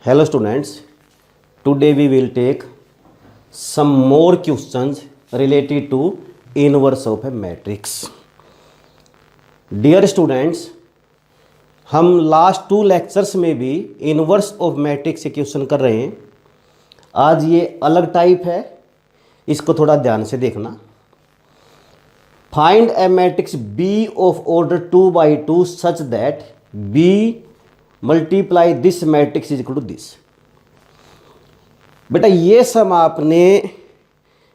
Hello students, today we will take some more questions related to inverse of a matrix. Dear students, हम last 2 lectures में भी inverse of matrix से question कर रहे हैं। आज ये अलग टाइप है, इसको थोड़ा ध्यान से देखना। Find a matrix B of order 2x2 such that B multiply this matrix is equal to this. बेटा ये सब आपने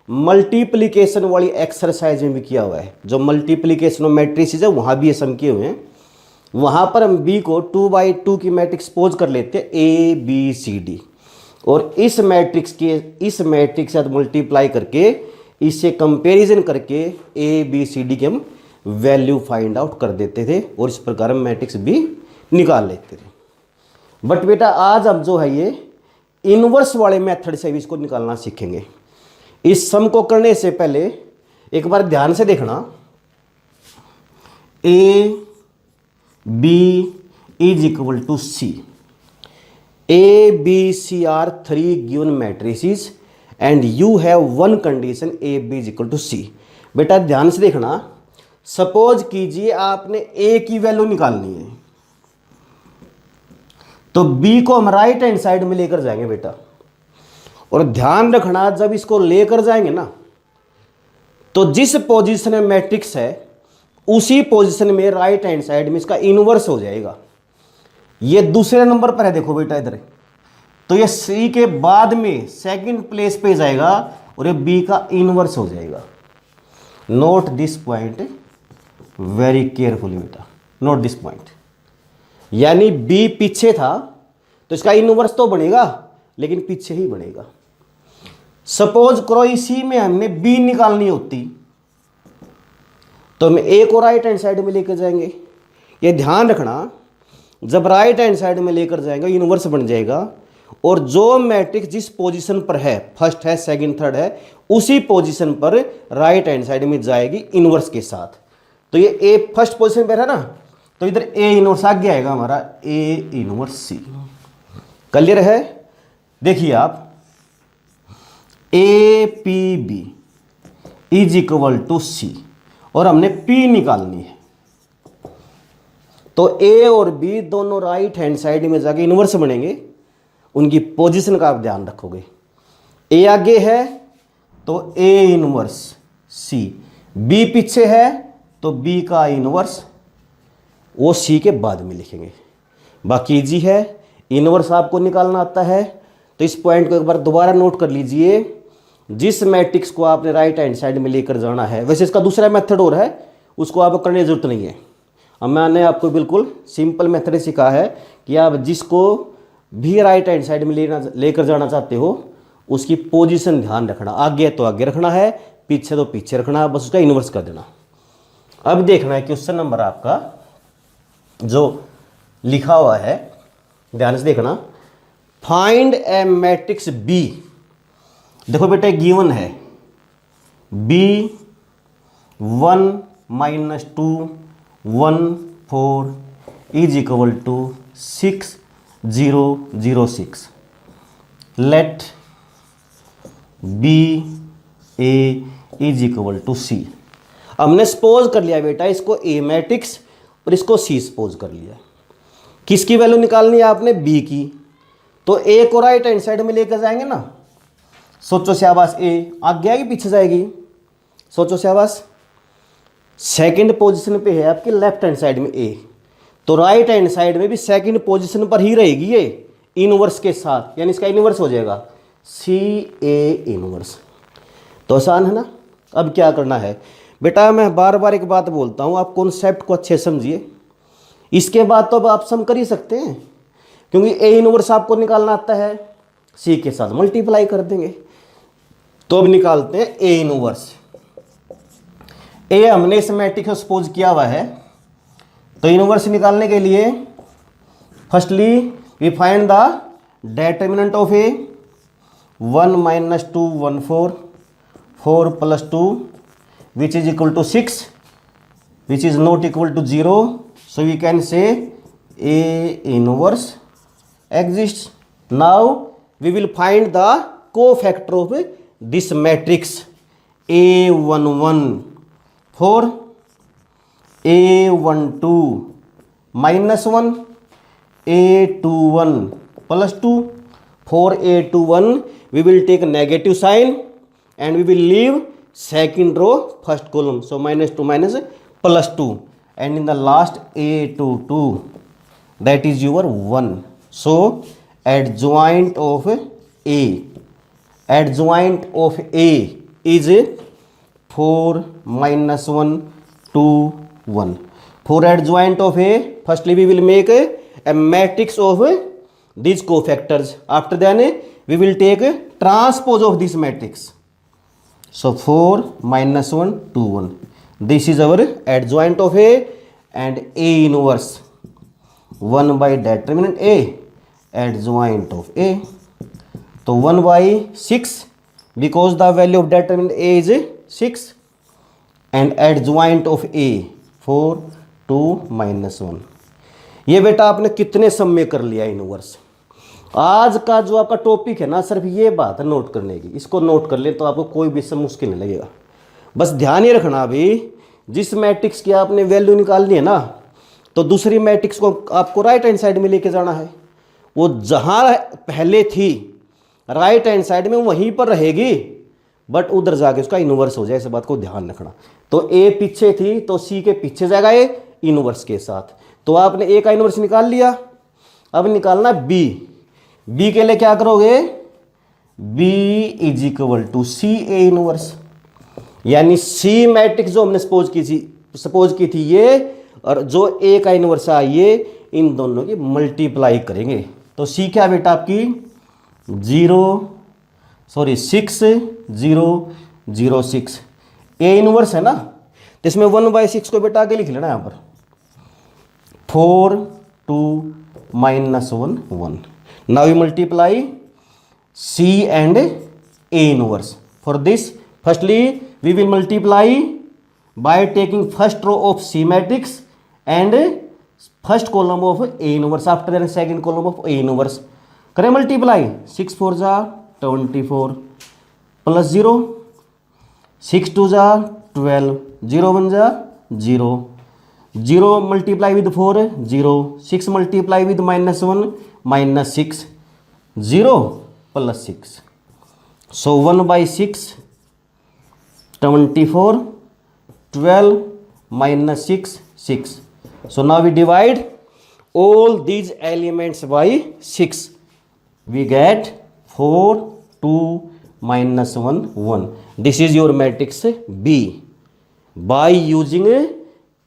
मल्टीप्लिकेशन वाली एक्सरसाइज में भी किया हुआ है। जो मल्टीप्लिकेशन ऑफ मैट्रिक्स है वहाँ भी ये सम किए हुए हैं। वहाँ पर हम बी को 2x2 की मैट्रिक्स पोज कर लेते हैं ए बी सी डी, और इस मैट्रिक्स के साथ मल्टीप्लाई करके इससे कंपैरिजन करके ए बी सी डी की हम वैल्यू फाइंड आउट कर देते थे और इस प्रकार हम मैट्रिक्स भी निकाल लेते थे। बट बेटा आज हम जो है ये इनवर्स वाले मेथड से भी इसको निकालना सीखेंगे। इस सम को करने से पहले एक बार ध्यान से देखना, A B is equal to C. A B C are 3 given matrices and you have one condition A B is equal to C. बेटा ध्यान से देखना, सपोज कीजिए आपने ए की वैल्यू निकालनी है तो बी को हम राइट हैंड साइड में लेकर जाएंगे बेटा। और ध्यान रखना, जब इसको लेकर जाएंगे ना तो जिस पोजीशन में मैट्रिक्स है उसी पोजीशन में राइट हैंड साइड में इसका इनवर्स हो जाएगा। ये दूसरे नंबर पर है, देखो बेटा इधर, तो ये सी के बाद में सेकंड प्लेस पे जाएगा और ये बी का इनवर्स हो जाएगा। Note this point very carefully बेटा, नोट दिस पॉइंट। यानी बी पीछे था तो इसका इनवर्स तो बनेगा लेकिन पीछे ही बनेगा। सपोज करो इसी में हमने बी निकालनी होती तो हम ए को राइट हैंड साइड में लेकर जाएंगे। ये ध्यान रखना, जब राइट हैंड साइड में लेकर जाएंगे इनवर्स बन जाएगा, और जो मैट्रिक्स जिस पोजीशन पर है, फर्स्ट है सेकंड थर्ड है, उसी पोजीशन पर राइट हैंड साइड में जाएगी इनवर्स के साथ। तो ये ए फर्स्ट पोजीशन पर है ना, तो इधर ए इनवर्स आगे आएगा हमारा ए इनवर्स सी। क्लियर है? देखिए आप, A P B is equal to C और हमने पी निकालनी है। तो ए और बी दोनों राइट हैंड साइड में जाके इनवर्स बनेंगे। उनकी पोजीशन का आप ध्यान रखोगे। ए आगे है तो ए इनवर्स सी, बी पीछे है तो बी का इनवर्स वो सी के बाद में लिखेंगे। बाकी इजी है, इनवर्स आपको निकालना आता है तो इस पॉइंट को एक बार दोबारा नोट कर लीजिए। जिस मैट्रिक्स को आपने राइट हैंड साइड में लेकर जाना है, वैसे इसका दूसरा मेथड और है, उसको आपको करने की जरूरत नहीं है। अब मैंने आपको बिल्कुल सिंपल मेथड सिखा है कि आप जिसको भी राइट हैंड साइड में लेकर जाना चाहते हो उसकी पोजीशन ध्यान रखना। आगे तो आगे रखना है, पीछे तो पीछे रखना है, बस उसका इनवर्स कर देना। अब देखना है क्वेश्चन नंबर आपका जो लिखा हुआ है, ध्यान से देखना। Find a matrix B. देखो बेटा गिवन है B 1 - 2 1 4 is equal to 6 0 0 6। Let B A is equal to C. हमने सपोज कर लिया बेटा इसको ए मैट्रिक्स और इसको सी सपोज कर लिया। किसकी वैल्यू निकालनी है आपने? बी की। तो ए को राइट हैंड साइड में लेकर जाएंगे ना, सोचो शाबाश, ए आगे आएगी पीछे जाएगी, सोचो शाबाश। सेकंड पोजीशन पे है आपके लेफ्ट हैंड साइड में ए, तो राइट हैंड साइड में भी सेकंड पोजीशन पर ही रहेगी ये इनवर्स के साथ, यानी इसका इनवर्स हो जाएगा सी ए इनवर्स। तो आसान है ना। अब क्या करना है बेटा, मैं बार बार एक बात बोलता हूँ, आप कॉन्सेप्ट को अच्छे समझिए। इसके बाद तो अब आप सम कर ही सकते हैं, क्योंकि ए इनवर्स आपको निकालना आता है, सी के साथ मल्टीप्लाई कर देंगे। तो अब निकालते हैं ए इनवर्स। ए हमने इस मैट्रिक्स को सपोज किया हुआ है, तो इनवर्स निकालने के लिए firstly we find the determinant of A. 1 - 2 1 4 4 + 2 which is equal to 6, which is not equal to 0. So we can say A inverse exists now we will find the cofactor of this matrix A11 for A12 -1, A21 +2. For A21 we will take negative sign and we will leave second row first column, so -2 minus +2, and in the last A22 that is your 1. So adjoint of A is 4 -1 2 1. For adjoint of A, firstly we will make a matrix of these cofactors. After then we will take transpose of this matrix. So 4 -1 2 1. This is our adjoint of A, and A inverse 1 by determinant A, adjoint of A. So 1 by 6, because the value of determinant A is 6, and adjoint of A 4 2 -1. ये बेटा आपने कितने सम में कर लिया inverse. आज का जो आपका टॉपिक है ना, सिर्फ ये बात है नोट करने की, इसको नोट कर ले तो आपको कोई भी सम मुश्किल नहीं लगेगा। बस ध्यान ये रखना भी, जिस मैट्रिक्स की आपने वैल्यू निकालनी है ना, तो दूसरी मैट्रिक्स को आपको राइट हैंड साइड में लेके जाना है। वो जहाँ पहले थी राइट हैंड साइड में वहीं पर रहेगी, बट उधर जाके उसका इनवर्स हो जाए, इस बात को ध्यान रखना। तो ए पीछे थी तो सी के पीछे जाएगा ए इनवर्स के साथ। तो आपने ए का इनवर्स निकाल लिया, अब निकालना बी। बी के लिए क्या करोगे, B is equal to C A inverse, यानी सी मैट्रिक्स जो हमने सपोज की थी ये, और जो ए का इनवर्स है ये, इन दोनों की मल्टीप्लाई करेंगे। तो सी क्या बेटा आपकी 6 0 0 6, ए इनवर्स है ना, तो इसमें 1/6 को बेटा आगे लिख लेना यहाँ पर, 4 2 -1 1. Now we multiply C and A inverse. For this, firstly we will multiply by taking first row of C matrix and first column of A inverse, after that second column of A inverse. करें multiply, 6 4 जा 24 plus 0, 6 2 जा 12, 0 1 जा 0, 0 multiply with 4 0, 6 multiply with -1 -6, 0 + 6. So 1/6 24 12 -6 6. So now we divide all these elements by 6. We get 4 2 -1 1. This is your matrix B by using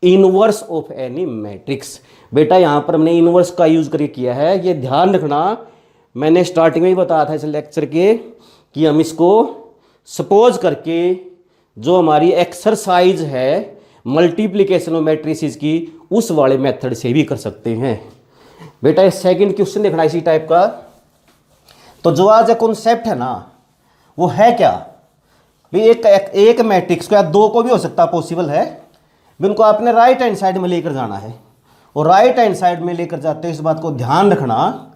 inverse of any matrix. बेटा यहाँ पर हमने inverse का use करके किया है, ये ध्यान रखना। मैंने स्टार्टिंग में ही बताया था इस लेक्चर के कि हम इसको सपोज करके जो हमारी एक्सरसाइज है मल्टीप्लिकेशन ऑफ मैट्रिसेस की, उस वाले मेथड से भी कर सकते हैं। बेटा ये सेकंड क्वेश्चन देखना इसी टाइप का। तो जो आज कॉन्सेप्ट है ना, वो है क्या भी, एक मैट्रिक्स को या दो को भी हो सकता, पॉसिबल है, उनको आपने राइट हैंड साइड में लेकर जाना है। और राइट हैंड साइड में लेकर जाते हो इस बात को ध्यान रखना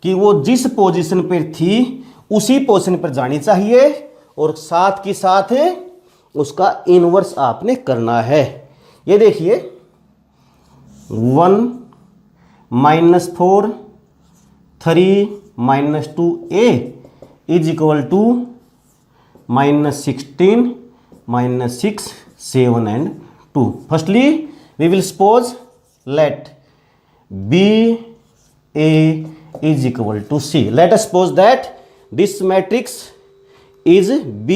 कि वो जिस पोजीशन पर थी उसी पोजीशन पर जानी चाहिए, और साथ की साथ उसका इनवर्स आपने करना है। ये देखिए 1 -4 3 -2a is equal to -16 -6 7 and 2. Firstly we will suppose let B A is equal to C. Let us suppose that this matrix is B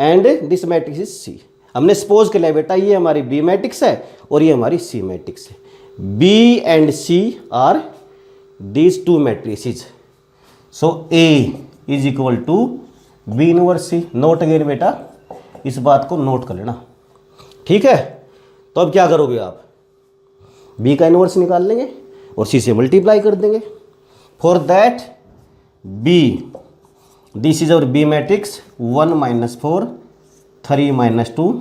and this matrix is C. हमने सपोज कर लिया बेटा ये हमारी B मैट्रिक्स है और ये हमारी C मैट्रिक्स है। B and C are these two matrices. So A is equal to B inverse C. Note again बेटा, इस बात को नोट कर लेना, ठीक है। तो अब क्या करोगे आप, B का इनवर्स निकाल लेंगे और C से मल्टीप्लाई कर देंगे। For that B, this is our B matrix 1 -4 3 -2.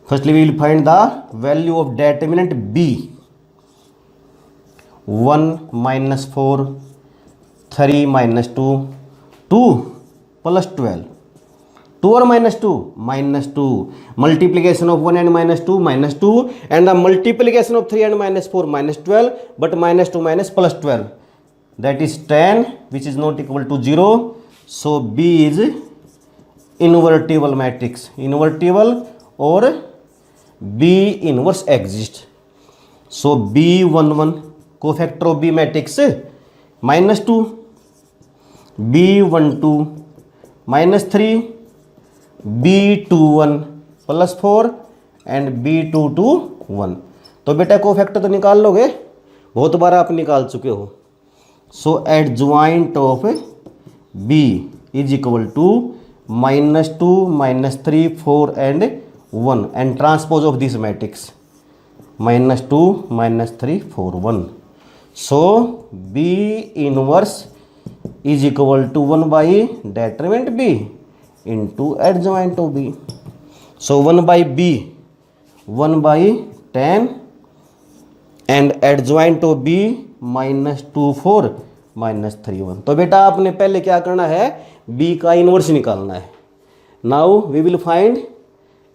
Firstly we will find the value of determinant B. 1 -4 3 minus 2, 2 plus 12, 2 or minus 2, minus 2, multiplication of 1 and minus 2, minus 2, and the multiplication of 3 and minus 4, minus 12, but minus 2 minus plus 12, that is 10, which is not equal to 0. So B is invertible matrix, invertible or B inverse exists. So B11 cofactor of B matrix minus 2, B12 minus 3, B21 plus 4 and B22 1. तो बेटा cofactor तो निकाल लोगे, बहुत बार आप निकाल चुके हो. So adjoint of B is equal to -2 -3 4 and 1 and transpose of this matrix -2 -3 4 1. So B inverse is equal to 1 by determinant B into adjoint of B. So 1 by B, 1 by 10 and adjoint of B -2 4 -3 1. तो बेटा आपने पहले क्या करना है, B का inverse निकालना है. Now we will find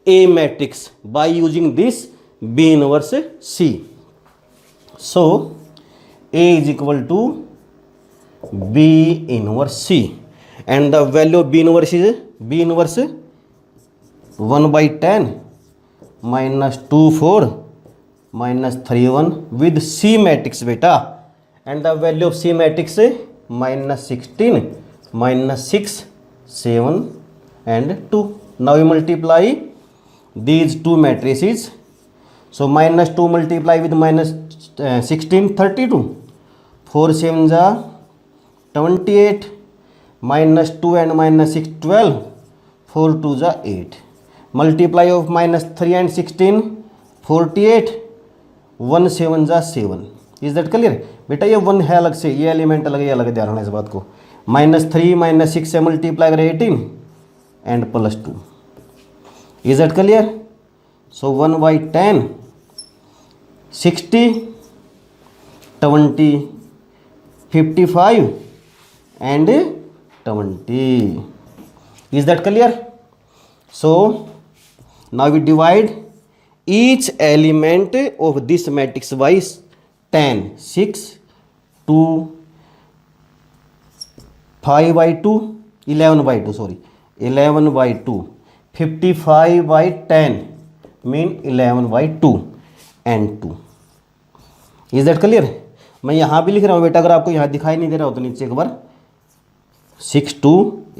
A matrix by using this B inverse C. So A is equal to B inverse C and the value of B inverse is B inverse 1 by 10 -2 4 -3 1 with C matrix beta, and the value of C matrix -16 -6 7 and 2. Now we multiply these two matrices. So -2 multiply with -16 32, 4 7 28, -2 and -6 12, 4 2 8. Multiply of -3 and 16 48, 1 7 7. Is that clear बेटा? ये 1 है अलग से, ये element अलग, ये अलग, ध्यान रखना इस बात को. -3 -6 से मल्टीप्लाई करें 18 and +2. Is that clear? So 1 by 10 60 20 55 and 20. Is that clear? So now we divide each element of this matrix by 10. 6 2 5 by 2 11 by 2, sorry, 11 by 2, 55 by 10 mean 11 by 2 and 2. Is that clear? मैं यहाँ भी लिख रहा हूँ बेटा, अगर आपको यहाँ दिखाई नहीं दे रहा हो तो नीचे एक बार 6 2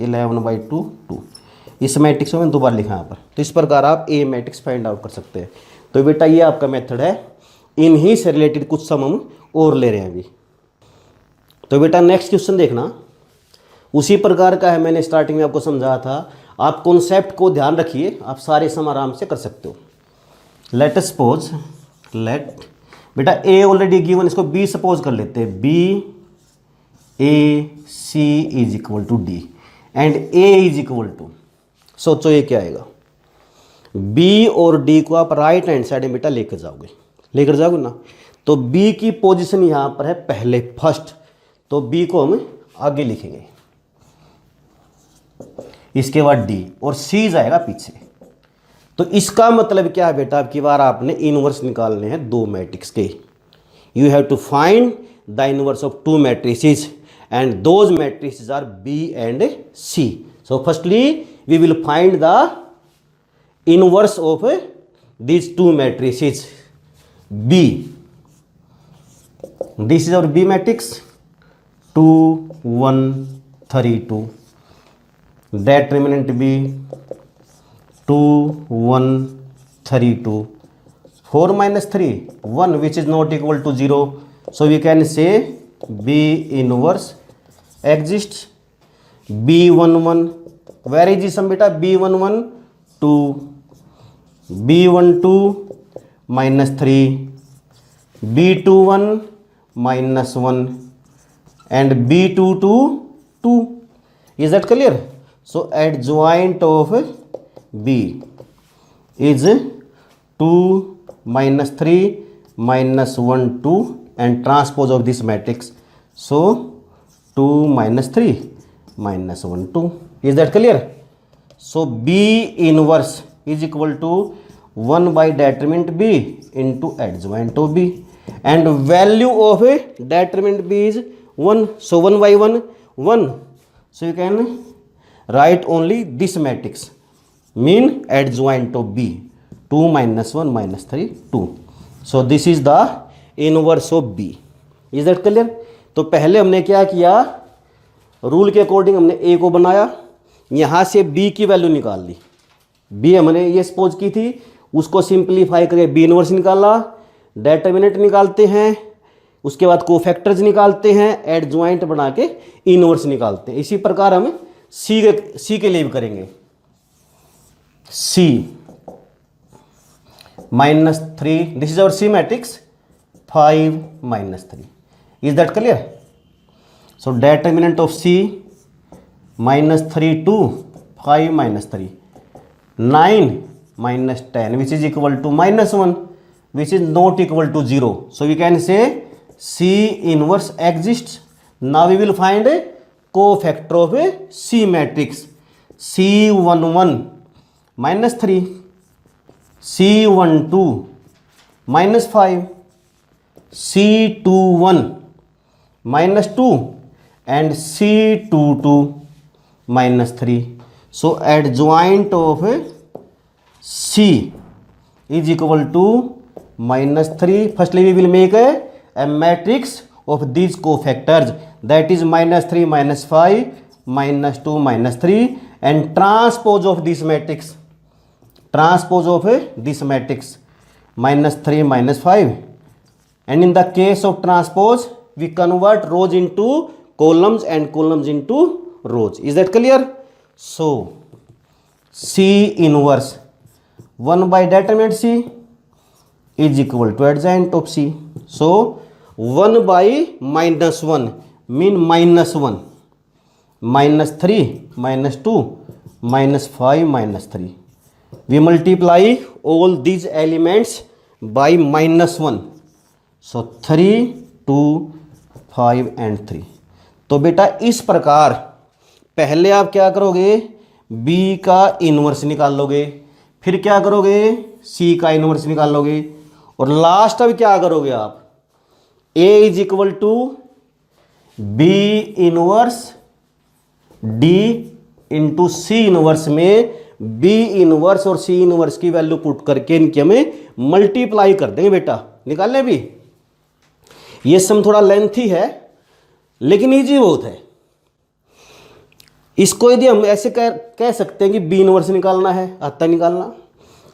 11 by 2 2. इस मैट्रिक्स में दोबारा लिखा यहाँ पर. तो इस प्रकार आप ए मैट्रिक्स फाइंड आउट कर सकते हैं. तो बेटा ये आपका मेथड है. इन्हीं से रिलेटेड कुछ सम हम और ले रहे हैं अभी. तो बेटा नेक्स्ट क्वेश्चन देखना, उसी प्रकार का है, मैंने स्टार्टिंग में आपको समझाया था. आप कॉन्सेप्ट को ध्यान रखिए, आप सारे सम आराम से कर सकते हो. लेट सपोज, लेट बेटा ए ऑलरेडी गिवन, इसको बी सपोज कर लेते हैं. B A C is equal to D and A is equal to, सोचो ये क्या आएगा. बी और डी को आप राइट हैंड साइड में बेटा लेकर जाओगे ना. तो बी की पोजीशन यहां पर है पहले, फर्स्ट. तो बी को हम आगे लिखेंगे, इसके बाद डी और सी जाएगा पीछे. तो इसका मतलब क्या है बेटा, अब की बार आपने इनवर्स निकालने हैं दो मैट्रिक्स के. You have to find the inverse of two matrices and those matrices are B and C. So firstly we will find the inverse of these two matrices B. This is our B matrix 2 1 3 2. Determinant B 2 1 3 2. 4 minus 3 1, which is not equal to 0. So we can say B inverse exists. B11, where is this sum beta? B11 2, B12 minus 3, B21 minus 1 and B22 2. Is that clear? So adjoint of B is 2 minus 3 minus 1 2 and transpose of this matrix. So 2 -3 -1 2. Is that clear? So B inverse is equal to 1 by determinant B into adjoint of B, and value of a determinant B is 1. So 1 by 1 1. So you can write only this matrix, mean adjoint of B, 2 -1 -3 2. So this is the inverse of B. Is that clear? तो पहले हमने क्या किया, rule के according हमने A को बनाया, यहाँ से B की वैल्यू निकाल ली। B हमने ये सपोज की थी, उसको सिंप्लीफाई करके B इनवर्स निकाला, डेटर्मिनेंट निकालते हैं, उसके बाद कोफैक्टर्स निकालते हैं, एडजॉइंट बना के इनवर्स निकालते हैं। इसी प्रकार हम C के लिए भी करेंगे। C -3, this is our C matrix, 5 -3. Is that clear? So determinant of C -3 2 5 -3 9 -10, which is equal to -1, which is not equal to 0. So we can say C inverse exists. Now we will find a cofactor of a C matrix. C11 -3, C12 -5, C21 -2 and C22 -3. So adjoint of C is equal to -3. Firstly we will make a matrix of these cofactors, that is -3 -5 -2 -3, and transpose of this matrix, transpose of this matrix -3 -5, and in the case of transpose we convert rows into columns and columns into rows. Is that clear? So C inverse 1 by determinant C is equal to adjoint of C. So 1 by -1 mean -1, -3 -2 -5 -3. We multiply all these elements by -1. So 3 2 5 and 3. तो बेटा इस प्रकार पहले आप क्या करोगे, B का inverse निकाल लोगे, फिर क्या करोगे, C का इनवर्स निकाल लोगे, और लास्ट अब क्या करोगे आप, A is equal to B inverse D into C inverse में B इनवर्स और C इनवर्स की वैल्यू पुट करके इनकी हमें मल्टीप्लाई कर देंगे बेटा, निकाल लें। भी ये सम थोड़ा लेंथी है लेकिन इजी बहुत है। इसको यदि हम ऐसे कह सकते हैं कि B इनवर्स निकालना है, आता है निकालना,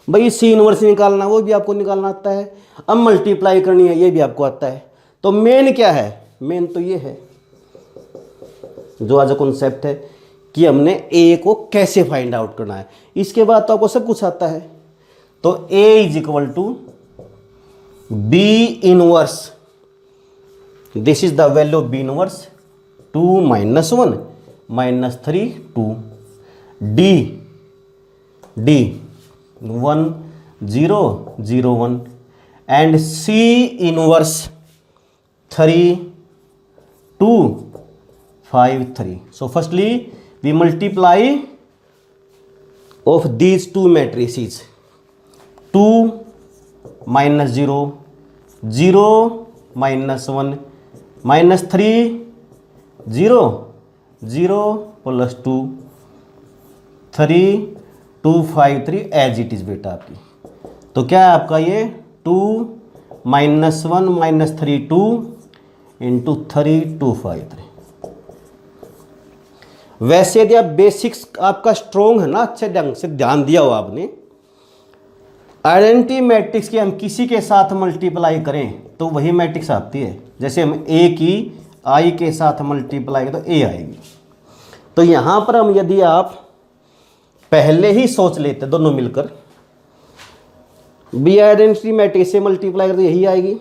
भाई C इनवर्स निकालना वो भी आपको निकालना आता है, अब मल्टीप्लाई करनी है ये भी आपको आता है। तो मेन क्या है, मेन तो ये है जो आज कॉन्सेप्ट है कि हमने A को कैसे फाइंड आउट करना है, इसके बाद तो आपको सब कुछ आता है। तो A is equal to B inverse, this is the value of B inverse, 2 -1 -3 2, D 1 0 0 1, and C inverse 3 2 5 3. So firstly we multiply of these two matrices, 2 -0 0 -1 -3 0 0 + 2 3 2 5 3 as it is बेटा आपकी। तो क्या है आपका ये 2 -1 -3 2 इंटू 3 2 5 3। वैसे यदि आप बेसिक्स आपका स्ट्रोंग है ना, अच्छे ढंग से ध्यान दिया हो आपने, आइडेंटिटी मैट्रिक्स की हम किसी के साथ मल्टीप्लाई करें तो वही मैट्रिक्स आती है। जैसे हम A की I के साथ मल्टीप्लाई करें तो A आएगी। तो यहाँ पर हम यदि आप पहले ही सोच लेते दोनों मिलकर, बी आइडेंटिटी मैट्रिक्स से मल्टीप्लाई करते यही आएगी,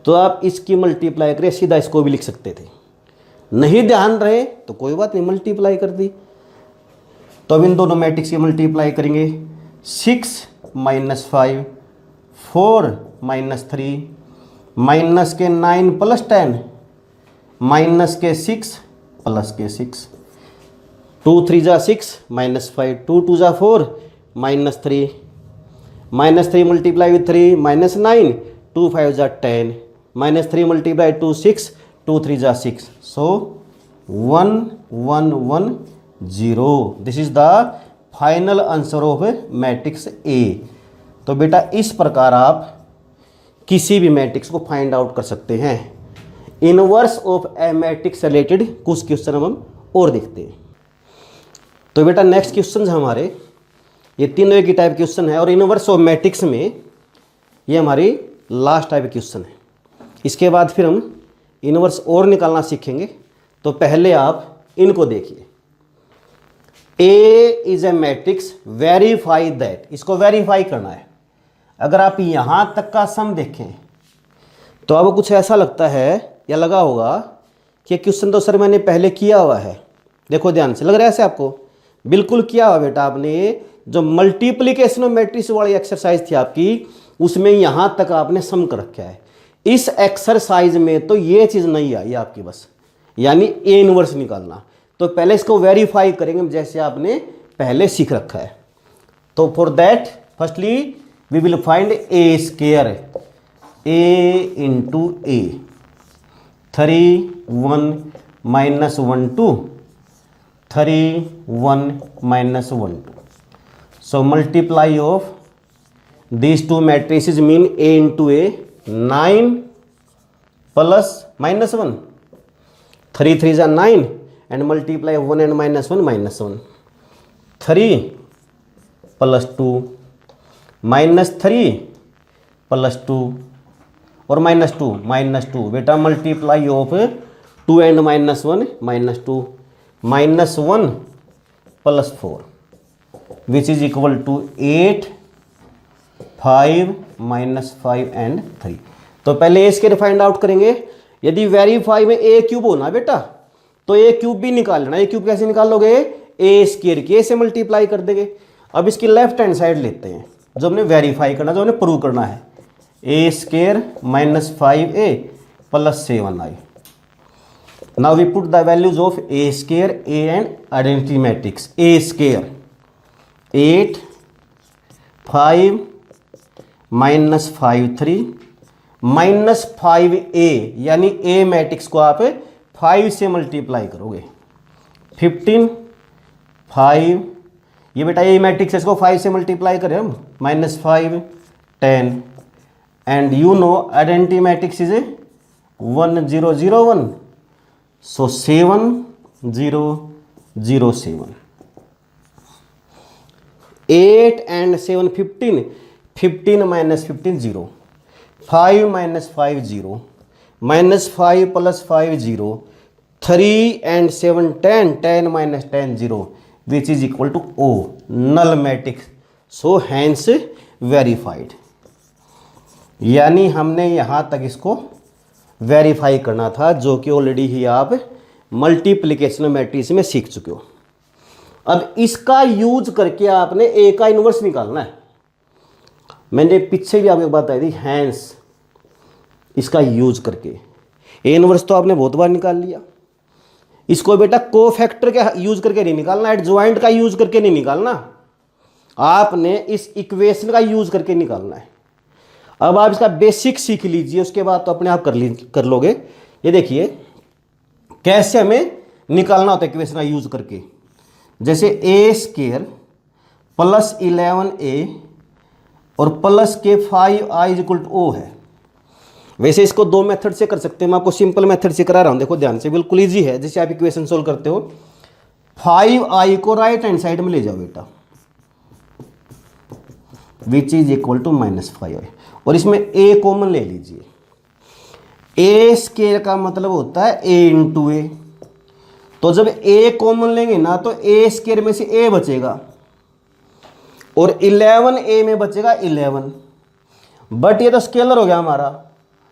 तो आप इसकी मल्टीप्लाई करें, सीधा इसको भी लिख सकते थे। नहीं ध्यान रहे तो कोई बात नहीं, मल्टीप्लाई कर दी। तो अब इन दोनों मैट्रिक्स की मल्टीप्लाई करेंगे, 6 -5 4 -3 माइनस के 9 + 10 माइनस के 6 प्लस के 6, 2 3 जा 6 -5, 2 2 जा 4 -3, -3 मल्टीप्लाई विथ 3 -9, 2 5 जा 10, -3 मल्टीप्लाई 2 6, 2 3 जा 6, सो 1 1 1 0। This is the final answer of matrix A. तो बेटा इस प्रकार आप किसी भी मैट्रिक्स को फाइंड आउट कर सकते हैं। इनवर्स ऑफ ए मैट्रिक्स से रिलेटेड कुछ क्वेश्चन हम और देखते हैं। तो बेटा नेक्स्ट क्वेश्चन हमारे ये तीनों एक ही टाइप क्वेश्चन है और इनवर्स ऑफ मैट्रिक्स में ये हमारी लास्ट टाइप क्वेश्चन है। इसके बाद फिर हम इनवर्स और निकालना सीखेंगे। तो पहले आप इनको देखिए। A is a matrix verify that, इसको वेरीफाई करना है। अगर आप यहाँ तक का सम देखें तो अब कुछ ऐसा लगता है या लगा होगा कि क्वेश्चन तो सर मैंने पहले किया हुआ है। देखो ध्यान से, लग रहा है ऐसे आपको? बिल्कुल किया हुआ बेटा आपने। जो मल्टीप्लिकेशन ऑफ मैट्रिक्स वाली एक्सरसाइज थी आपकी, उसमें यहाँ तक आपने सम कर रखा है। इस एक्सरसाइज में तो ये चीज़ नहीं आई आपकी बस, यानी ए इनवर्स निकालना। तो पहले इसको वेरीफाई करेंगे जैसे आपने पहले सीख रखा है। तो for that firstly we will find A square, A into A, 3 1 -1 2, 3 1 -1 2। So multiply of these two matrices mean A into A, 9 plus -1, 3 3 is 9 and multiply 1 and -1 -1, 3 plus 2 -3 plus 2 और -2 बेटा multiply of 2 and -1 -2, -1 plus 4 which is equal to 8 5 -5 and 3। तो पहले ए square find out करेंगे। यदि verify में ए cube होना बेटा तो ए क्यूब भी निकालना। ए क्यूब कैसे निकालोगे? ए स्क्वायर के से मल्टीप्लाई कर देंगे। अब इसकी लेफ्ट हैंड साइड लेते हैं जो हमने वेरीफाई करना, जो हमने प्रूव करना है। A square -5a plus 7i। Now we put the values of A square, A and identity matrix. A square 8 5 -5 3 -5a, यानी ए मैट्रिक्स को आप 5 से मल्टीप्लाई करोगे। 15 5, ये बेटा ए मैट्रिक्स है, इसको 5 से मल्टीप्लाई करें हम, -5 10 and you know identity matrix is 1 0 0 1, so 7 0 0 7। 8 and 7 15, 15 -15 0, 5 -5 0, -5 plus 5 0, 3 and 7 10, 10 minus 10 0, which is equal to O, null matrix, so hence verified। यानी हमने यहाँ तक इसको वेरीफाई करना था, जो कि ऑलरेडी ही आप मल्टीप्लिकेशन मैट्रिक्स में सीख चुके हो। अब इसका यूज करके आपने ए का इनवर्स निकालना है। मैंने पीछे भी आपको बताई थी, हैंस इसका यूज करके ए इनवर्स तो आपने बहुत बार निकाल लिया। इसको बेटा कोफैक्टर के यूज करके नहीं निकालना, एडजॉइंट का यूज करके नहीं निकालना, आपने इस इक्वेशन का यूज करके निकालना है। अब आप इसका बेसिक सीख लीजिए, उसके बाद तो अपने आप कर लोगे। ये देखिए कैसे हमें निकालना होता है इक्वेशन का यूज करके। जैसे ए स्क्वायर प्लस 11a और प्लस के 5i इक्वल टू ओ है। वैसे इसको दो मेथड से कर सकते हैं, मैं आपको सिंपल मेथड से करा रहा हूँ। देखो ध्यान से, बिल्कुल इजी है। जैसे आप इक्वेशन सोल्व करते हो, 5i को राइट हैंड साइड में ले जाओ बेटा, which is equal to -5i, और इसमें a कॉमन ले लीजिए। ए स्क्वायर का मतलब होता है a इंटू ए, तो जब a कॉमन लेंगे ना तो a स्क्वायर में से a बचेगा और 11a में बचेगा 11, बट ये तो स्केलर हो गया हमारा,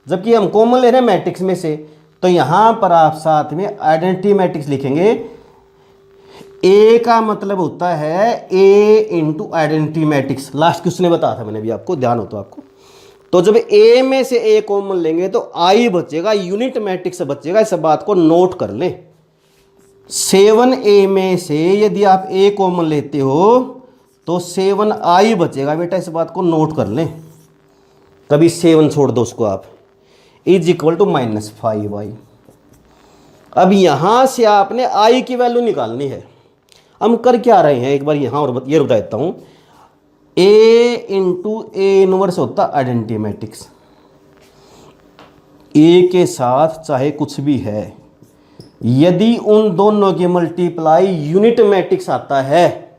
जबकि हम कॉमन ले रहे हैं मैट्रिक्स में से। तो यहां पर आप साथ में आइडेंटिटी मैट्रिक्स लिखेंगे। a का मतलब होता है a into identity matrix. Last question में बताया था मैंने भी आपको, ध्यान हो तो आपको। तो जब ए में से ए कॉमन लेंगे तो आई बचेगा, यूनिट मैट्रिक्स बचेगा। इस बात को नोट कर लें। 7a में से यदि आप ए कॉमन लेते हो तो 7i बचेगा बेटा। इस बात को नोट कर लें, कभी 7 छोड़ दो उसको आप, इज इक्वल टू -5i। अब यहां से आपने i की वैल्यू निकालनी है। हम कर क्या रहे हैं एक बार यहां और ये बता देता हूं। a इंटू ए इनवर्स होता आइडेंटिटी मैट्रिक्स। ए के साथ चाहे कुछ भी है, यदि उन दोनों की मल्टीप्लाई यूनिट मैट्रिक्स आता है,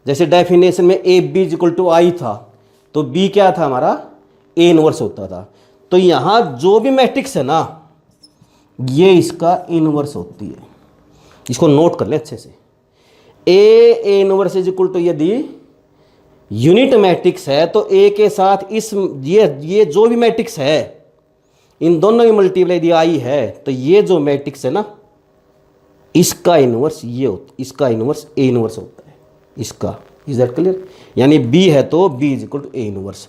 जैसे डेफिनेशन में ए बी इक्वल टू आई था, तो बी क्या था हमारा, ए इनवर्स होता था। तो यहां जो भी मैट्रिक्स है ना, ये इसका इनवर्स होती है। इसको नोट कर ले अच्छे से। A inverse is equal to, यदि यूनिट मैट्रिक्स है तो ए के साथ इस ये जो भी मैट्रिक्स है, इन दोनों की मल्टीप्लाई यदि आई है, तो ये जो मैट्रिक्स है ना, इसका इनवर्स ये होता, इसका इनवर्स ए इनवर्स होता है इसका। Is that clear? यानी बी है तो B is equal to A inverse.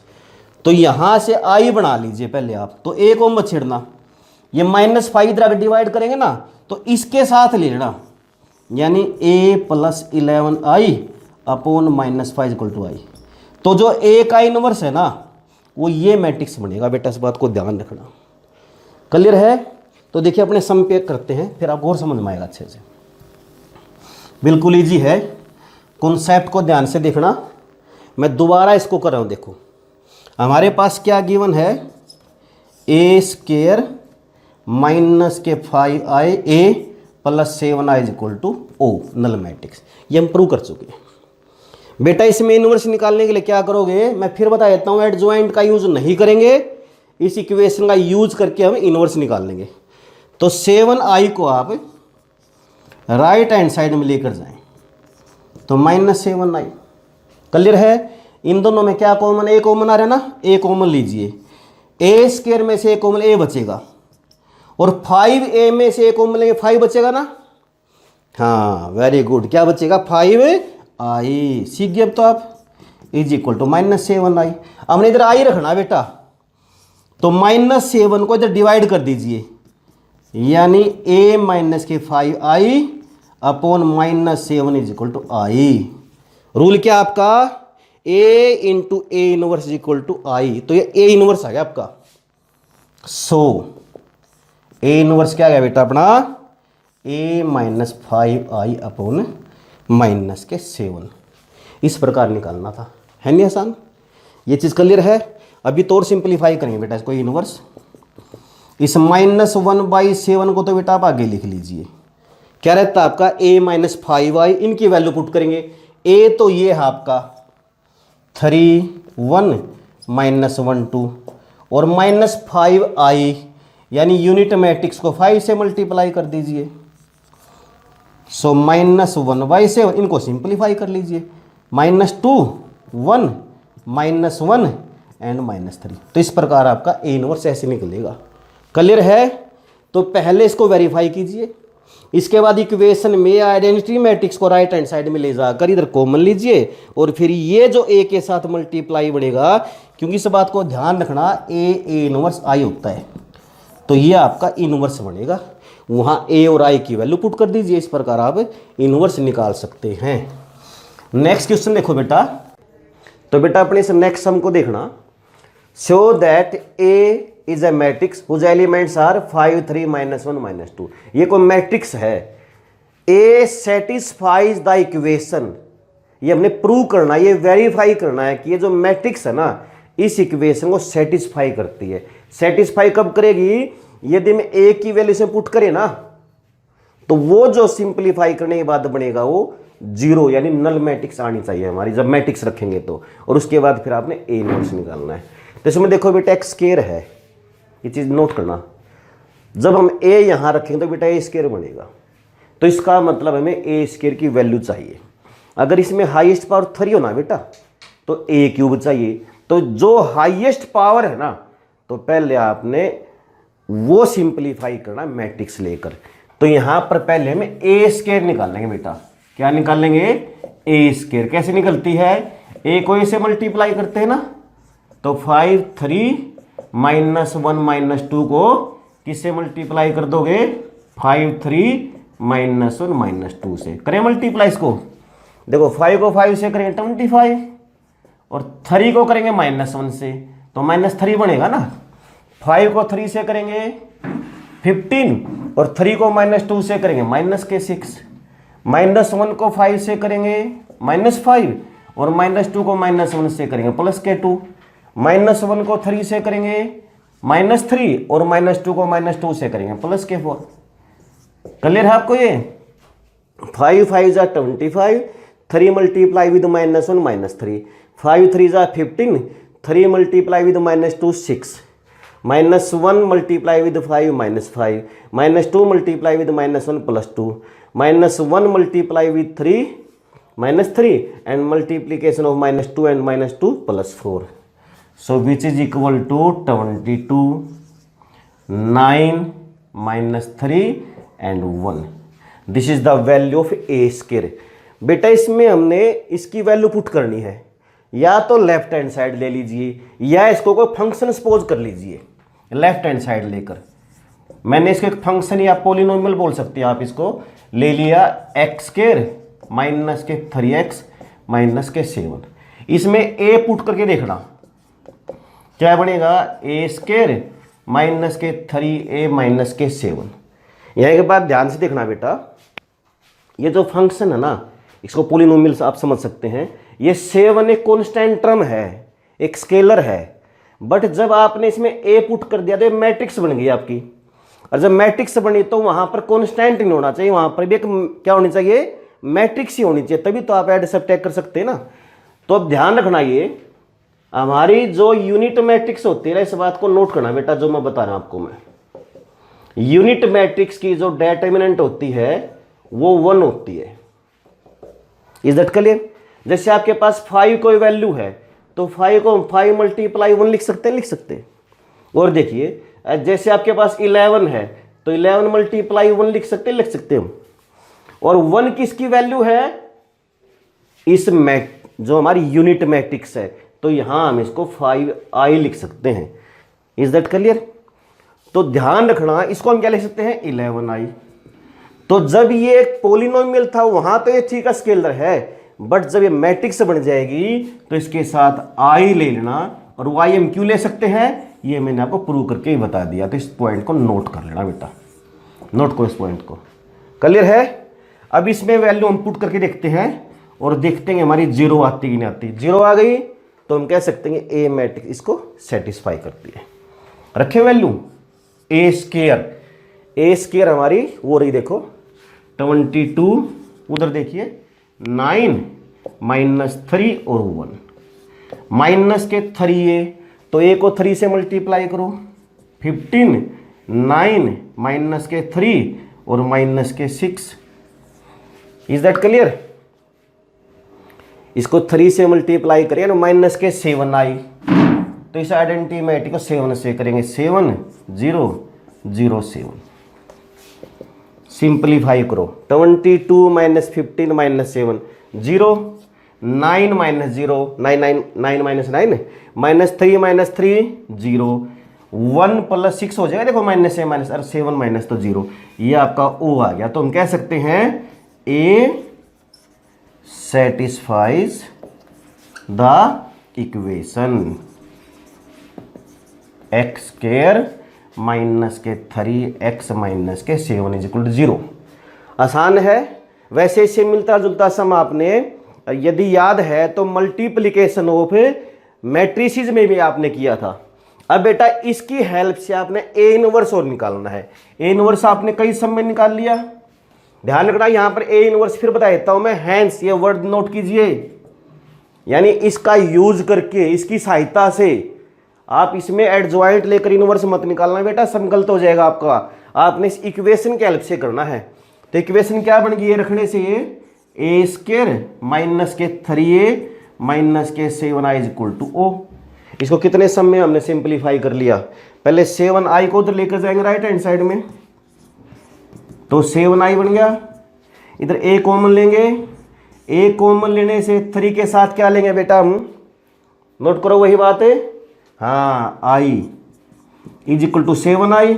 तो यहां से आई बना लीजिए पहले आप, तो ए को मत छेड़ना। ये -5 इधर अगर डिवाइड करेंगे ना तो इसके साथ ले लेना, यानी a + 11i upon -5 equal to I. तो जो ए का इनवर्स है ना, वो ये मैट्रिक्स बनेगा बेटा। इस बात को ध्यान रखना। क्लियर है? तो देखिए अपने सम पे करते हैं, फिर आपको और समझ में आएगा अच्छे से। बिल्कुल इजी है, कॉन्सेप्ट को ध्यान से देखना। मैं दोबारा इसको कर रहा हूँ। देखो हमारे पास क्या गिवन है, a² -5i a + 7i equal to o, null matrix. ये हम प्रूव कर चुके हैं बेटा। इसमें इनवर्स निकालने के लिए क्या करोगे, मैं फिर बता देता हूँ, एडजॉइंट का यूज नहीं करेंगे, इस इक्वेशन का यूज करके हम इनवर्स निकाल लेंगे। तो 7i को आप राइट हैंड साइड में लेकर जाएं तो -7i। क्लियर है? इन दोनों में क्या कॉमन, ए कॉमन आ रहा है ना, ए कॉमन लीजिए। a² में से ए कॉमन ए बचेगा, और 5a में से ए कॉमन लेंगे 5 बचेगा ना। हाँ वेरी गुड, क्या बचेगा, 5i। सीख गए अब तो आप। Is equal to -7i। हमने इधर आई रखना बेटा, तो -7 को इधर डिवाइड कर दीजिए, यानी a - 5i upon -7 is equal to I. Rule क्या आपका, a into A inverse equal to I. तो ये a इनवर्स आ गया आपका। सो a इनवर्स क्या आ गया बेटा अपना, a - 5i अपॉन -7। इस प्रकार निकालना था, है नहीं आसान? ये चीज़ क्लियर है? अभी तो और सिंप्लीफाई करेंगे बेटा इसको। इनवर्स इस -1/7 को तो बेटा आप आगे लिख लीजिए। क्या रहता है आपका, a - 5i, इनकी वैल्यू पुट करेंगे। a तो ये है आपका 3 1 -1 2, और -5i यानी यूनिट मैट्रिक्स को 5 से मल्टीप्लाई कर दीजिए। सो -1/7, इनको सिंप्लीफाई कर लीजिए। -2 1 -1 एंड -3। तो इस प्रकार आपका a इनवर्स ऐसे निकलेगा। क्लियर है? तो पहले इसको वेरीफाई कीजिए, इसके बाद इक्वेशन में आइडेंटिटी मैट्रिक्स को राइट हैंड साइड में ले जाकर इधर कॉमन लीजिए, और फिर ये जो a के साथ मल्टीप्लाई बढ़ेगा, क्योंकि इस बात को ध्यान रखना, a इनवर्स i होता है, तो ये आपका इनवर्स बनेगा। वहाँ a और i की वैल्यू पुट कर दीजिए। इस प्रकार आप इनवर्स निकाल सकते हैं। नेक्स्ट क्वेश्चन देखो बेटा। तो बेटा अपने इस नेक्स्ट सम को देखना। Show that a is a matrix whose elements are 5 3 -1 -2। ये कोई मैट्रिक्स है, a सेटिस्फाइज द इक्वेशन। ये हमने प्रूव करना, ये वेरीफाई करना है कि ये जो मैट्रिक्स है ना, इस इक्वेशन को सेटिस्फाई करती है। सेटिस्फाई कब करेगी, यदि मैं a की वैल्यू से पुट करे ना, तो वो जो सिंप्लीफाई करने के बाद बनेगा वो 0, यानी नल मैट्रिक्स आनी चाहिए हमारी जब मैट्रिक्स रखेंगे तो। और उसके बाद फिर आपने a इनवर्स निकालना है। तो इसमें देखो बेटा x² है, ये चीज़ नोट करना। जब हम a यहाँ रखेंगे तो बेटा a² बनेगा। तो इसका मतलब हमें a² की वैल्यू चाहिए। अगर इसमें हाईएस्ट पावर 3 हो ना बेटा, तो a³ चाहिए। तो जो हाईएस्ट पावर है ना, तो पहले आपने वो सिंप्लीफाई करना मैट्रिक्स लेकर। तो यहाँ पर पहले हमें a² निकालेंगे बेटा। क्या निकालेंगे, a²। कैसे निकलती है, a को a से मल्टीप्लाई करते हैं ना, तो 5 3 -1 -2 को किससे मल्टीप्लाई कर दोगे? 5 3 -1 -2 से। करें मल्टीप्लाई इसको। देखो 5 को 5 से करेंगे 25 और 3 को करेंगे -1 से तो -3 बनेगा ना। 5 को 3 से करेंगे 15 और 3 को -2 से करेंगे -6। -1 को 5 से करेंगे -5 और -2 को -1 से करेंगे +2। -1 को 3 से करेंगे -3 और -2 को -2 से करेंगे +4। क्लियर है आपको ये? 5 5 जा 25, 3 मल्टीप्लाई विद -1 -3, 5 3 जा 15, 3 multiply with -2 6, -1 multiply with 5 -5, -2 multiply with -1 +2, -1 multiply with 3 -3 and multiplication of -2 and -2 +4. So which is equal to 22, 9 -3 and 1. This is the value of a square. बेटा इसमें हमने इसकी वैल्यू पुट करनी है, या तो लेफ्ट हैंड साइड ले लीजिए या इसको कोई फंक्शन सपोज कर लीजिए लेफ्ट हैंड साइड लेकर। मैंने इसको एक फंक्शन या पोलिनोमियल बोल सकते हैं आप, इसको ले लिया x² -3x -7। इसमें a पुट करके देखना क्या बनेगा? a² -3a -7। यहाँ के बाद ध्यान से देखना बेटा, ये जो फंक्शन है ना, इसको पोलिनोमियल आप समझ सकते हैं। ये 7 एक कॉन्स्टेंट टर्म है, एक स्केलर है, बट जब आपने इसमें a पुट कर दिया तो ये मैट्रिक्स बन गई आपकी। और जब मैट्रिक्स बनी तो वहां पर कॉन्स्टेंट नहीं होना चाहिए, वहां पर भी एक क्या होनी चाहिए? मैट्रिक्स ही होनी चाहिए, तभी तो आप ऐड सब्ट्रैक्ट कर सकते हैं ना। तो अब ध्यान रखना, ये हमारी जो यूनिट मैट्रिक्स होती है ना, इस बात को नोट करना बेटा, जो मैं बता रहा हूं आपको। मैं यूनिट मैट्रिक्स की जो डिटर्मिनेंट होती है वो 1 होती है। Is that clear? जैसे आपके पास 5 कोई वैल्यू है तो 5 को 5 मल्टीप्लाई 1 लिख सकते हैं, लिख सकते हैं। और देखिए जैसे आपके पास 11 है तो 11 मल्टीप्लाई 1 लिख सकते हैं, लिख सकते हैं। और 1 किसकी वैल्यू है? इस जो हमारी यूनिट मैट्रिक्स है, तो यहां हम इसको 5i लिख सकते हैं। Is that clear? तो ध्यान रखना, इसको हम क्या लिख सकते हैं? 11i। तो जब ये एक पोलिनोमियल था वहां तो ये ठीक है स्केलर है, बट जब ये मैट्रिक्स बन जाएगी तो इसके साथ i ले लेना। और y हम क्यों ले सकते हैं ये मैंने आपको प्रूव करके ही बता दिया, तो इस पॉइंट को नोट कर लेना बेटा, नोट करो इस पॉइंट को। क्लियर है? अब इसमें वैल्यू हम पुट करके देखते हैं और देखते हैं हमारी 0 आती कि नहीं आती। 0 आ गई तो हम कह सकते हैं ए मैट्रिक्स इसको सेटिस्फाई करती है। रखे वैल्यू a स्क्वायर हमारी वो रही, देखो 22, उधर देखिए 9 -3 और 1 -3a, तो a को 3 से मल्टीप्लाई करो 15, 9 -3 और -6। Is that clear? इसको 3 से मल्टीप्लाई करिए ना, -7 आई, तो इस आइडेंटिटी मैट्रिक्स को 7 से करेंगे 7 0 0 7। सिंप्लीफाई करो 22 -15 -7 0, 9 -0 9 9 9 -9 -3 0, 1 + 6 हो जाएगा। देखो -7 तो 0, ये आपका O आ गया। तो हम कह सकते हैं A satisfies the equation x² -3x -7 = 0। आसान है। वैसे इससे मिलता जुलता सम आपने यदि याद है तो मल्टीप्लिकेशन ऑफ मैट्रिसेस में भी आपने किया था। अब बेटा इसकी हेल्प से आपने ए इनवर्स और निकालना है। ए इनवर्स आपने कई सम में निकाल लिया। ध्यान रखना यहां पर ए इनवर्स फिर बता देता हूं मैं, हैंस ये वर्ड नोट कीजिए, यानी इसका यूज करके इसकी सहायता से आप इसमें एडजॉइंट लेकर इनवर्स मत निकालना बेटा, सब गलत हो जाएगा आपका। आपने इस इक्वेशन के हेल्प से करना है। तो इक्वेशन क्या बन गई? ये रखने से a² -3a -7i = O। इसको कितने सम में हमने सिंप्लीफाई कर लिया? पहले 7i को उधर लेकर जाएंगे राइट हैंड साइड में, तो 7i बन गया। इधर a कॉमन लेंगे, a कॉमन लेने से 3 के साथ क्या लेंगे बेटा हम? नोट करो वही बात है, हाँ i। Is equal to 7i,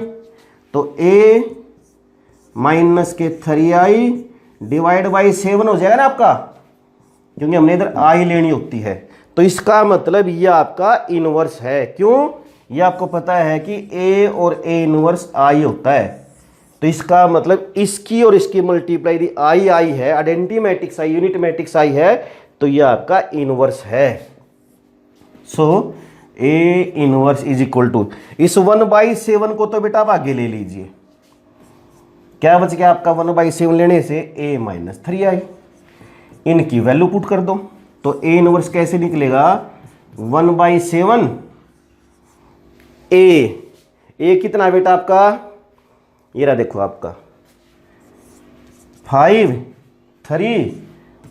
तो a माइनस के 3i डिवाइड बाई 7 हो जाएगा ना आपका, क्योंकि हमने इधर i लेनी होती है। तो इसका मतलब ये आपका इनवर्स है। क्यों? ये आपको पता है कि a और a इनवर्स i होता है, तो इसका मतलब इसकी और इसकी मल्टीप्लाई यदि आई है, identity matrix I, unit matrix I है, तो ये आपका इनवर्स है। So a inverse is equal to, इस 1/7 को तो बेटा आप आगे ले लीजिए, क्या बच गया आपका 1/7 लेने से a माइनस 3i, इनकी वैल्यू पुट कर दो, तो a इनवर्स कैसे निकलेगा 1/7 a कितना बेटा आपका, ये रहा देखो आपका 5 3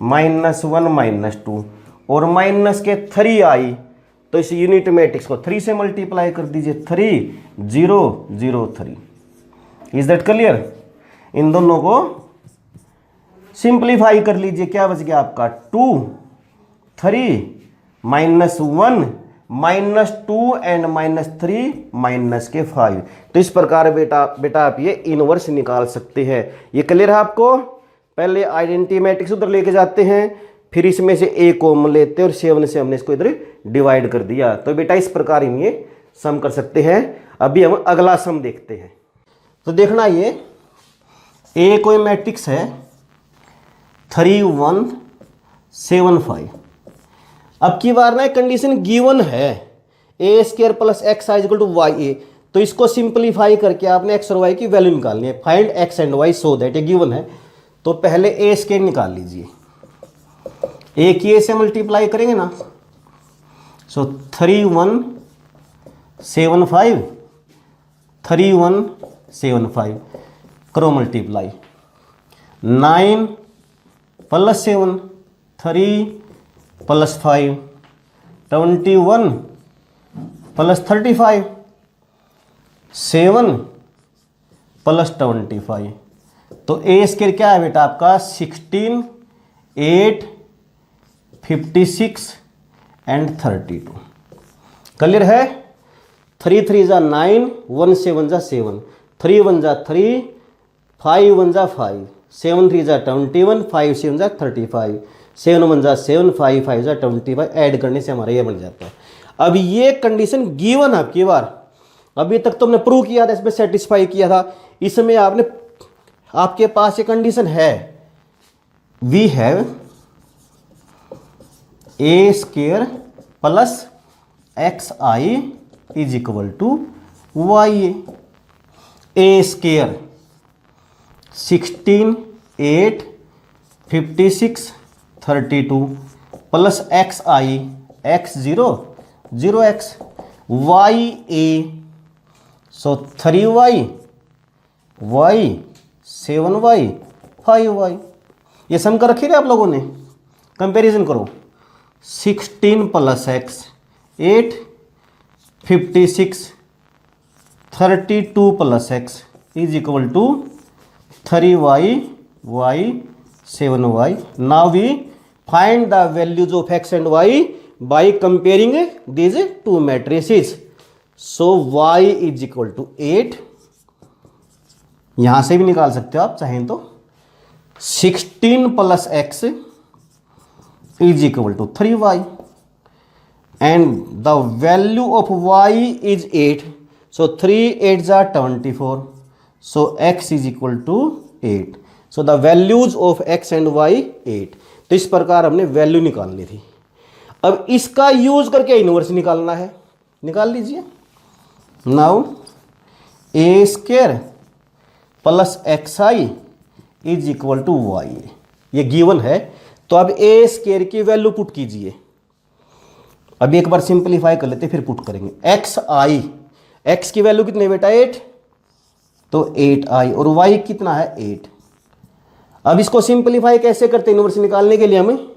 -1 -2 और माइनस के 3i, तो इस यूनिट मैट्रिक्स को 3 से मल्टीप्लाई कर दीजिए, 3 0 0 3। Is that clear? इन दोनों को सिंप्लीफाई कर लीजिए, क्या बच गया आपका 2 3 -1 -2 एंड -3 माइनस के 5। तो इस प्रकार बेटा आप ये इनवर्स निकाल सकते हैं। ये क्लियर है आपको? पहले आइडेंटिटी मैट्रिक्स उधर लेके जाते हैं, फिर इसमें से a कॉमन लेते हैं और 7 से हमने इसको इधर डिवाइड कर दिया। तो बेटा इस प्रकार हम ये सम कर सकते हैं। अभी हम अगला सम देखते हैं। तो देखना, ये a कोई मैट्रिक्स है 3 1 7 5। अब की बार ना कंडीशन गिवन है a² plus x I equal to Y A, तो इसको सिंप्लीफाई करके आपने x और y की वैल्यू निकालनी है। Find x and y so that, ये गिवन है। तो पहले a² निकाल लीजिए, a की a से मल्टीप्लाई करेंगे ना, सो 3 1 7 5 3 1 7 5 करो multiply, 9 plus 7 3 plus 5 21 plus 35 7 plus 25। तो a² क्या है बेटा आपका 16 8 56 एंड 32। क्लियर है? 3 3 जा 9 1 7 जा 7 3 1 जा 3 5 1 जा 5 7 3 जा 21 5 7 जा 35 7 1 जा 7 5 5 जा 25। ऐड करने से हमारा ये बन जाता है। अब ये कंडीशन गिवन है आपकी बार, अभी तक तो हमने प्रूव किया था, इसमें सेटिस्फाई किया था। इसमें आपके पास ये कंडीशन है, we have a² plus x I is equal to Y A. a² 16 8 56 32 plus x I x 0 0 x y A, so 3y y 7y 5y। ये सम कर रखी थे आप लोगों ने, कंपैरिजन करो। 16 plus x 8 56 32 plus x is equal to 3y y 7y। Now we find the values of x and y by comparing these two matrices. So y is equal to 8, यहां से भी निकाल सकते हो आप चाहें तो। 16 plus x is equal to 3y and the value of y is 8, so 3 8 जा 24, so x is equal to 8। So the values of x and y 8। तो इस प्रकार हमने वैल्यू निकालनी थी। अब इसका यूज करके इनवर्स निकालना है, निकाल लीजिए। Now a² plus x I is equal to y, ये गिवन है। तो अब a² की वैल्यू पुट कीजिए। अभी एक बार सिंप्लीफाई कर लेते फिर पुट करेंगे। एक्स आई, एक्स की वैल्यू कितनी बेटा 8, तो 8i और y कितना है 8। अब इसको सिंप्लीफाई कैसे करते हैं इनवर्स निकालने के लिए, हमें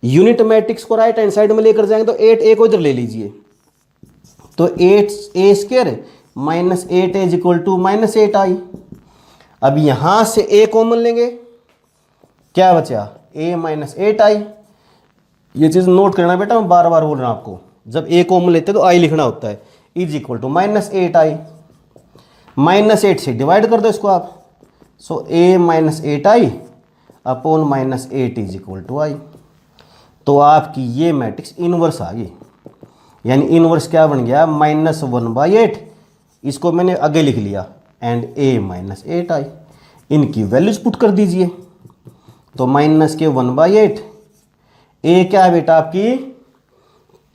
यूनिट मैट्रिक्स को राइट हैंड साइड में लेकर जाएंगे। तो 8 a को इधर ले लीजिए, तो 8a² minus 8 is equal to minus 8i। अब यहां से a कॉमन लेंगे, क्या बचा a माइनस 8i। ये चीज नोट करना बेटा, मैं बार बार बोल रहा हूं आपको, जब a कॉमन लेते हैं तो i लिखना होता है। Is equal to -8i। -8 से डिवाइड कर दो इसको आप, so a -8i upon -8 is equal to i। तो आपकी ये मैट्रिक्स इनवर्स आ गई, यानी इनवर्स क्या बन गया, -1/8। इसको मैंने आगे लिख लिया एंड a -8i। इनकी वैल्यूज पुट कर दीजिए, तो -1/8, a क्या है बेटा आपकी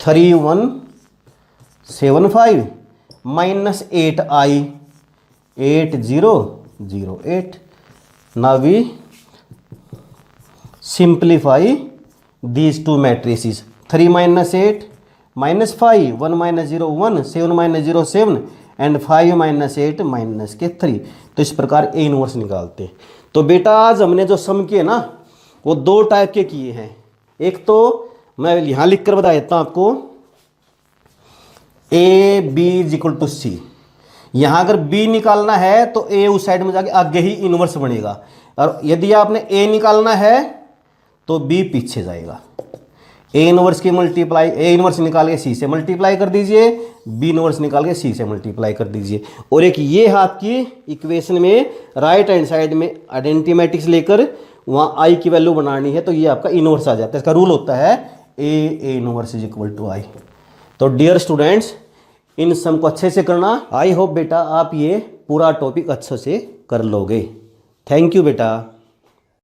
3175 -8i 8008। Now we simplify these two matrices, 3 - 8 -5, 1 - 0 1, 7 - 0 7 and 5 - 8 -3। तो इस प्रकार ए इनवर्स निकालते हैं। तो बेटा आज हमने जो सम किए ना वो दो टाइप के किए हैं। एक तो मैं यहाँ लिख कर बता देता हूँ आपको, A B is equal to C. यहाँ अगर बी निकालना है तो ए उस साइड में जाके आगे ही इनवर्स बनेगा, और यदि आपने ए निकालना है तो बी पीछे जाएगा। ए इनवर्स की मल्टीप्लाई, ए इनवर्स निकाल के सी से मल्टीप्लाई कर दीजिए, बी इनवर्स निकाल के सी से मल्टीप्लाई कर दीजिए। और एक ये है आपकी इक्वेशन में राइट हैंड साइड में आइडेंटिटी लेकर वहाँ आई की वैल्यू बनानी है, तो ये आपका इनवर्स आ जाता है। इसका रूल होता है A inverse is equal to I. तो डियर स्टूडेंट्स, इन सम को अच्छे से करना। आई होप बेटा आप ये पूरा टॉपिक अच्छे से कर लोगे। थैंक यू बेटा।